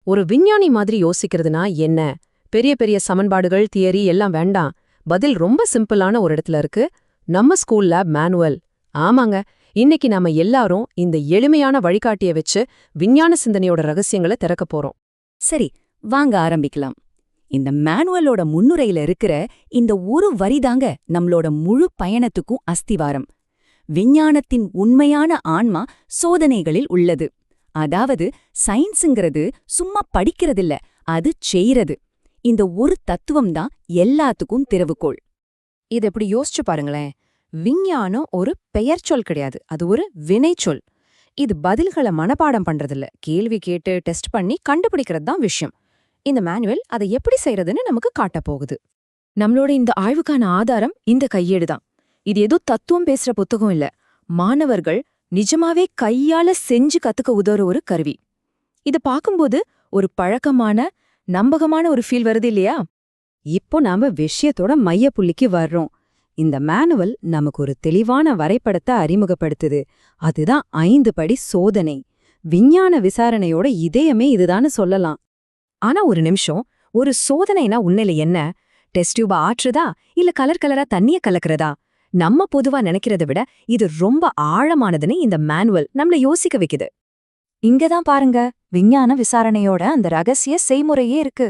ஒரு விஞ்ஞானி மாதிரி யோசிக்கிறதுனா என்ன? பெரிய பெரிய சமன்பாடுகள், தியரி எல்லாம் வேண்டாம். பதில் ரொம்ப சிம்பிளான ஒரு இடத்துல இருக்கு. நம்ம ஸ்கூல் லேப் மேனுவல். ஆமாங்க, இன்னைக்கு நாம எல்லாரும் இந்த எளிமையான வழிகாட்டிய வச்சு விஞ்ஞான சிந்தனையோட ரகசியங்களை திறக்க போறோம். சரி, வாங்க ஆரம்பிக்கலாம். இந்த மேனுவலோட முன்னுரையில இருக்கிற இந்த ஒரு வரிதாங்க நம்மளோட முழு பயணத்துக்கும் அஸ்திவாரம். விஞ்ஞானத்தின் உண்மையான ஆன்மா சோதனைகளில் உள்ளது. அதாவது சயின்ஸுங்கிறது சும்மா படிக்கிறதில்ல, அது செய்யறது. இந்த ஒரு தத்துவம் தான் எல்லாத்துக்கும் திறவுகோள். இது எப்படி யோசிச்சு பாருங்களேன். விஞ்ஞானம் ஒரு பெயர்ச்சொல் கிடையாது, அது ஒரு வினைச்சொல். இது பதில்களை மனப்பாடம் பண்றதில்ல, கேள்வி கேட்டு டெஸ்ட் பண்ணி கண்டுபிடிக்கிறது தான் விஷயம். இந்த மேனுவல் அதை எப்படி செய்யறதுன்னு நமக்கு காட்டப் போகுது. நம்மளோட இந்த ஆய்வுக்கான ஆதாரம் இந்த கையேடு தான். இது ஏதோ தத்துவம் பேசுற புத்தகம் இல்ல, மாணவர்கள் நிஜமாவே கையால செஞ்சு கத்துக்க உதவுற ஒரு கருவி. இத பாக்கும்போது ஒரு பழக்கமான, நம்பகமான ஒரு ஃபீல் வருது இல்லையா? இப்போ நாம விஷயத்தோட மையப்புள்ளிக்கு வர்றோம். இந்த மேனுவல் நமக்கு ஒரு தெளிவான வரைபடத்தை அறிமுகப்படுத்துது. அதுதான் 5 படி சோதனை. விஞ்ஞான விசாரணையோட இதயமே இதுதான்னு சொல்லலாம். ஆனா ஒரு நிமிஷம், ஒரு சோதனைனா உண்மையில என்ன? டெஸ்ட் டியூப ஆற்றுதா இல்ல கலர் கலரா தண்ணிய கலக்கிறதா? நம்ம பொதுவா நினைக்கிறத விட இது ரொம்ப ஆழமானதுன்னு இந்த மேனுவல் நம்மள யோசிக்க வைக்குது. இங்கதான் பாருங்க, விஞ்ஞான விசாரணையோட அந்த ரகசிய செய்முறையே இருக்கு.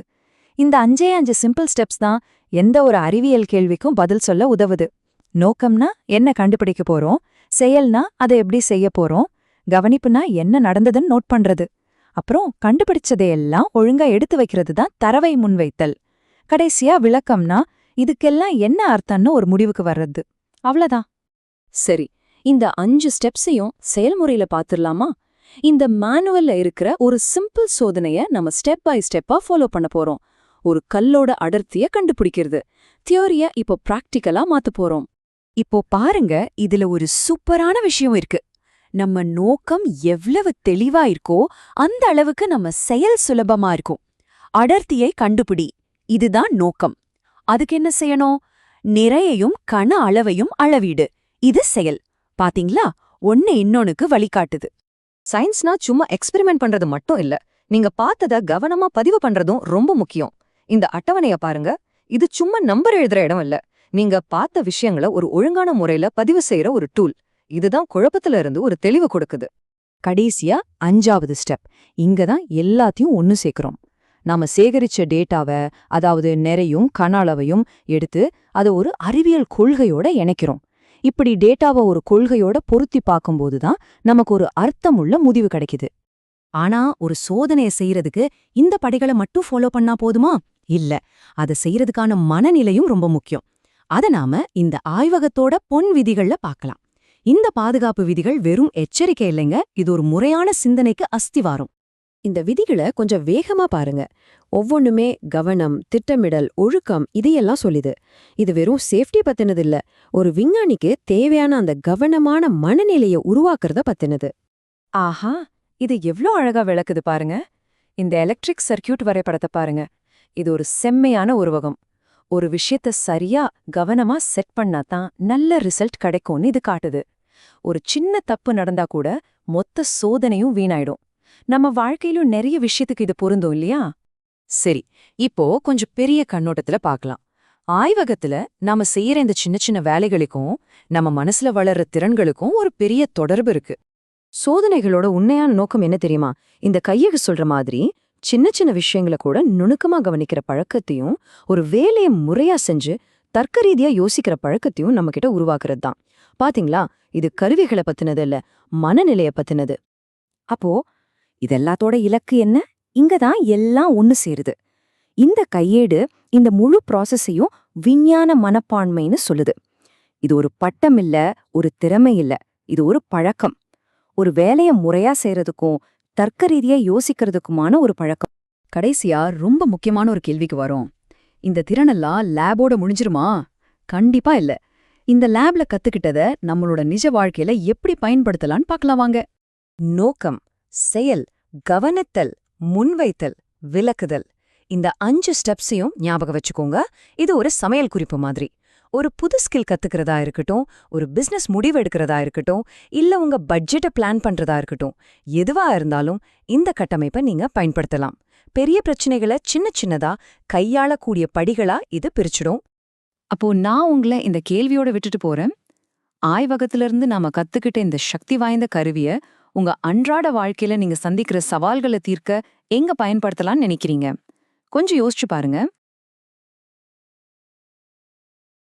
இந்த 5 சிம்பிள் ஸ்டெப்ஸ் தான் எந்த ஒரு அறிவியல் கேள்விக்கும் பதில் சொல்ல உதவுது. நோக்கம்னா என்ன கண்டுபிடிக்க போறோம், செயல்னா அதை எப்படி செய்ய போறோம், கவனிப்புனா என்ன நடந்ததுன்னு நோட் பண்றது, அப்புறம் கண்டுபிடிச்சதையெல்லாம் ஒழுங்கா எடுத்து வைக்கிறது தான் தரவை முன்வைத்தல். கடைசியா விளக்கம்னா இதுக்கெல்லாம் என்ன அர்த்தம்னு ஒரு முடிவுக்கு வர்றது. அவ்வளவுதான். சரி, இந்த 5 ஸ்டெப்ஸையும் செயல்முறையில பாத்துடலாமா? இந்த மேனுவல்ல இருக்கிற ஒரு சிம்பிள் சோதனைய நம்ம ஸ்டெப் பை ஸ்டெப்பா ஃபாலோ பண்ண போறோம். ஒரு கல்லோட அடர்த்திய கண்டுபிடிக்கிறது. தியோரிய இப்போ பிராக்டிக்கலா மாத்த போறோம். இப்போ பாருங்க, இதுல ஒரு சூப்பரான விஷயம் இருக்கு. நம்ம நோக்கம் எவ்வளவு தெளிவா இருக்கோ அந்த அளவுக்கு நம்ம செயல் சுலபமா இருக்கும். அடர்த்தியை கண்டுபிடி, இதுதான் நோக்கம். அதுக்கு என்ன செய்யணும்? நிறையையும் கன அளவையும் அளவீடு, இது செயல். பாத்தீங்களா, ஒன்னு இன்னொன்னுக்கு வழிகாட்டுது. சயின்ஸ்னா சும்மா எக்ஸ்பெரிமெண்ட் பண்றது மட்டும் இல்ல, நீங்க பார்த்தத கவனமா பதிவு பண்றதும் ரொம்ப முக்கியம். இந்த அட்டவணைய பாருங்க, இது சும்மா நம்பர் எழுதுற இடம் இல்ல. நீங்க பார்த்த விஷயங்களை ஒரு ஒழுங்கான முறையில பதிவு செய்யற ஒரு டூல். இதுதான் குழப்பத்துல இருந்து ஒரு தெளிவு கொடுக்குது. கடைசியா 5வது ஸ்டெப். இங்கதான் எல்லாத்தையும் ஒன்னு சேர்க்கிறோம். நாம சேகரிச்ச டேட்டாவை, அதாவது நிறையும் கன அளவையும் எடுத்து அதை ஒரு அறிவியல் கொள்கையோட இணைக்கிறோம். இப்படி டேட்டாவை ஒரு கொள்கையோட பொருத்தி பார்க்கும்போதுதான் நமக்கு ஒரு அர்த்தமுள்ள முடிவு கிடைக்குது. ஆனா ஒரு சோதனையை செய்யறதுக்கு இந்த படிகளை மட்டும் ஃபாலோ பண்ணா போதுமா? இல்ல, அதை செய்யறதுக்கான மனநிலையும் ரொம்ப முக்கியம். அத நாம இந்த ஆய்வகத்தோட பொன் விதிகள்ல பார்க்கலாம். இந்த பாதுகாப்பு விதிகள் வெறும் எச்சரிக்கை இல்லைங்க, இது ஒரு முறையான சிந்தனைக்கு அஸ்திவாரம். இந்த விதிகளை கொஞ்சம் வேகமா பாருங்க. ஒவ்வொன்னுமே கவனம், திட்டமிடல், ஒழுக்கம் இதையெல்லாம் சொல்லுது. இது வெறும் சேஃப்டி பத்தினது இல்ல, ஒரு விஞ்ஞானிக்கு தேவையான அந்த கவனமான மனநிலையை உருவாக்குறத பத்தினது. ஆஹா, இது எவ்ளோ அழகா விளக்குது பாருங்க. இந்த எலக்ட்ரிக் சர்க்கியூட் வரைபடத்தை பாருங்க. இது ஒரு செம்மையான உருவகம். ஒரு விஷயத்த சரியா கவனமா செட் பண்ணாதான் நல்ல ரிசல்ட் கிடைக்கும்னு இது காட்டுது. ஒரு சின்ன தப்பு நடந்தா கூட மொத்த சோதனையும் வீணாயிடும். நம்ம வாழ்க்கையிலும் நிறைய விஷயத்துக்கு இது பொருந்தும் இல்லையா? சரி, இப்போ கொஞ்சம் பெரிய கண்ணோட்டத்துல பார்க்கலாம். ஆய்வகத்துல நாம செய்யற இந்த சின்ன சின்ன வேலைகளுக்கும் நம்ம மனசுல வளர்ற திறன்களுக்கும் ஒரு பெரிய தொடர்பு இருக்கு. சோதனைகளோட உண்மையான நோக்கம் என்ன தெரியுமா? இந்த கையெழு சொல்ற மாதிரி சின்ன சின்ன விஷயங்களை கூட நுணுக்கமா கவனிக்கிற பழக்கத்தையும், ஒரு வேலையை முறையா செஞ்சு தர்க்க ரீதியா யோசிக்கிற பழக்கத்தையும் நம்ம கிட்ட உருவாக்குறது தான். பாத்தீங்களா, இது கருவிகளை பத்தினது இல்ல, மனநிலைய பத்தினது. அப்போ இதெல்லாத்தோட இலக்கு என்ன? இங்கதான் எல்லாம் ஒன்னு சேருது. இந்த கையேடு இந்த முழு ப்ராசஸையும் விஞ்ஞான மனப்பான்மைன்னு சொல்லுது. இது ஒரு பட்டம் இல்ல, ஒரு திறமை இல்ல, இது ஒரு பழக்கம். ஒரு வேலையை முறையா செய்யறதுக்கும் தர்க்க ரீதியா யோசிக்கிறதுக்குமான ஒரு பழக்கம். கடைசியா ரொம்ப முக்கியமான ஒரு கேள்விக்கு வரோம். இந்த திறனெல்லாம் லேபோட முடிஞ்சிருமா? கண்டிப்பா இல்ல. இந்த லேப்ல கத்துக்கிட்டத நம்மளோட நிஜ வாழ்க்கையில எப்படி பயன்படுத்தலான்னு பார்க்கலாம் வாங்க. நோக்கம், செயல், கவனித்தல், முன்வைத்தல், விளக்குதல், இந்த 5 ஸ்டெப்ஸையும் ஞாபகம் வச்சுக்கோங்க. இது ஒரு சமையல் குறிப்பு மாதிரி. ஒரு புது ஸ்கில் கத்துக்கிறதா இருக்கட்டும், ஒரு பிசினஸ் முடிவு எடுக்கிறதா இருக்கட்டும், இல்ல உங்க பட்ஜெட்டை பிளான் பண்றதா இருக்கட்டும், எதுவா இருந்தாலும் இந்த கட்டமைப்பை நீங்க பயன்படுத்தலாம். பெரிய பிரச்சனைகளை சின்ன சின்னதா கையாளக்கூடிய படிகளா இது பிரிச்சிடும். அப்போ நான் உங்களை இந்த கேள்வியோட விட்டுட்டு போறேன். ஆய்வகத்திலிருந்து நாம கத்துக்கிட்ட இந்த சக்தி வாய்ந்த கருவிய உங்க அன்றாட வாழ்க்கையில நீங்க சந்திக்கிற சவால்களை தீர்க்க எங்க பயன்படுத்தலாம்னு நினைக்கிறீங்க? கொஞ்சம் யோசிச்சு பாருங்க.